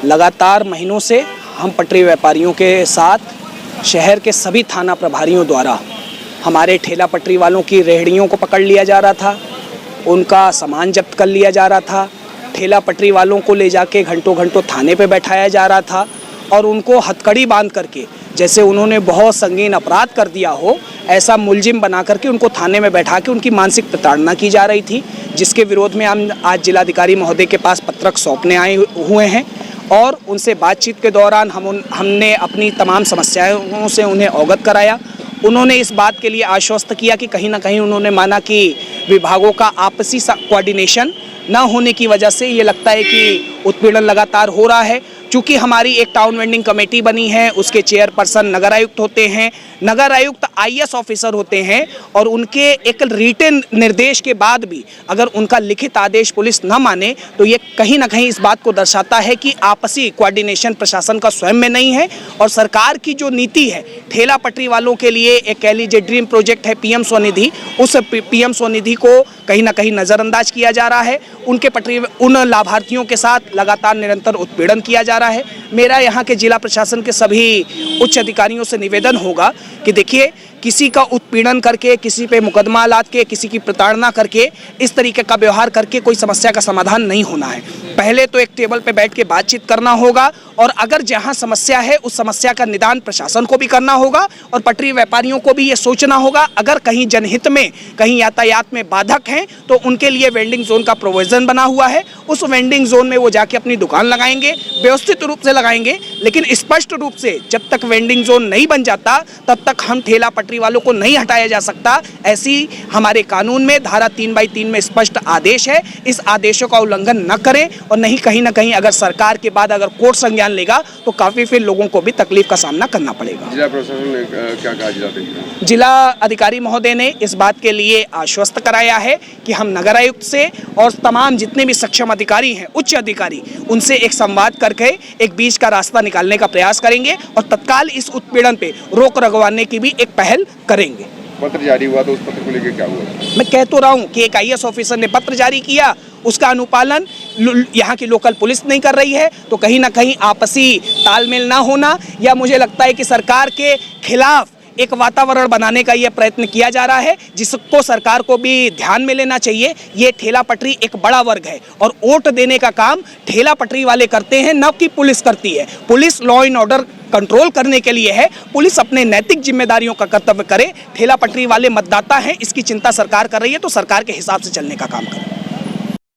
लगातार महीनों से हम पटरी व्यापारियों के साथ शहर के सभी थाना प्रभारियों द्वारा हमारे ठेला पटरी वालों की रेहड़ियों को पकड़ लिया जा रहा था, उनका सामान जब्त कर लिया जा रहा था, ठेला पटरी वालों को ले जाके घंटों घंटों थाने पे बैठाया जा रहा था और उनको हथकड़ी बांध करके, जैसे उन्होंने बहुत संगीन अपराध कर दिया हो, ऐसा मुलजिम बना करके उनको थाने में बैठा के उनकी मानसिक प्रताड़ना की जा रही थी, जिसके विरोध में हम आज जिलाधिकारी महोदय के पास पत्रक सौंपने आए हुए हैं और उनसे बातचीत के दौरान हमने अपनी तमाम समस्याओं से उन्हें अवगत कराया। उन्होंने इस बात के लिए आश्वस्त किया कि कहीं ना कहीं उन्होंने माना कि विभागों का आपसी कोऑर्डिनेशन ना होने की वजह से ये लगता है कि उत्पीड़न लगातार हो रहा है। चूँकि हमारी एक टाउन वेंडिंग कमेटी बनी है, उसके चेयरपर्सन नगर आयुक्त होते हैं, नगर आयुक्त आईएएस ऑफिसर होते हैं और उनके एक रिटन निर्देश के बाद भी अगर उनका लिखित आदेश पुलिस न माने तो ये कहीं ना कहीं इस बात को दर्शाता है कि आपसी कोऑर्डिनेशन प्रशासन का स्वयं में नहीं है और सरकार की जो नीति है ठेला पटरी वालों के लिए एक कह लीजिए ड्रीम प्रोजेक्ट है पीएम स्वनिधि, उस पीएम स्वनिधि को कहीं ना कहीं नज़रअंदाज किया जा रहा है। उन लाभार्थियों के साथ लगातार निरंतर उत्पीड़न किया जा रहा है। मेरा यहाँ के जिला प्रशासन के सभी उच्च अधिकारियों से निवेदन होगा कि देखिए, किसी का उत्पीड़न करके, किसी पे मुकदमा लाद के, किसी की प्रताड़ना करके, इस तरीके का व्यवहार करके कोई समस्या का समाधान नहीं होना है। पहले तो एक टेबल पे बैठ के बातचीत करना होगा और अगर जहां समस्या है उस समस्या का निदान प्रशासन को भी करना होगा और पटरी व्यापारियों को भी ये सोचना होगा अगर कहीं जनहित में, कहीं यातायात में बाधक हैं तो उनके लिए वेंडिंग जोन का प्रोविजन बना हुआ है। उस वेंडिंग जोन में वो जाके अपनी दुकान लगाएंगे, व्यवस्थित रूप से लगाएंगे, लेकिन स्पष्ट रूप से जब तक वेंडिंग जोन नहीं बन जाता तब तक हम ठेला पटरी वालों को नहीं हटाया जा सकता। ऐसी हमारे कानून में धारा 3/3 में स्पष्ट आदेश है। इस आदेशों का उल्लंघन न करें और नहीं कहीं ना कहीं अगर सरकार के बाद अगर कोर्ट संज्ञान लेगा तो काफी फिर लोगों को भी तकलीफ का सामना करना पड़ेगा। जिला प्रशासन ने क्या कहा? जिला अधिकारी महोदय ने इस बात के लिए आश्वस्त कराया है कि हम नगर आयुक्त से और तमाम जितने भी सक्षम अधिकारी हैं, उच्च अधिकारी, उनसे एक संवाद करके एक बीच का रास्ता निकालने का प्रयास करेंगे और तत्काल इस उत्पीड़न पे रोक लगवाने की भी एक पहल करेंगे। पत्र जारी हुआ तो उस पत्र को लेकर क्या हुआ? मैं कह तो रहा हूँ कि एक आईएएस ऑफिसर ने पत्र जारी किया, उसका अनुपालन यहाँ की लोकल पुलिस नहीं कर रही है, तो कहीं ना कहीं आपसी तालमेल ना होना या मुझे लगता है कि सरकार के खिलाफ एक वातावरण बनाने का ये प्रयत्न किया जा रहा है, जिसको सरकार को भी ध्यान में लेना चाहिए। ये ठेला पटरी एक बड़ा वर्ग है और वोट देने का काम ठेला पटरी वाले करते हैं, न कि पुलिस करती है। Police law and order control करने के लिए है, पुलिस अपने नैतिक जिम्मेदारियों का कर्तव्य करे। ठेला पटरी वाले मतदाता हैं, इसकी चिंता सरकार कर रही है तो सरकार के हिसाब से चलने का काम करे।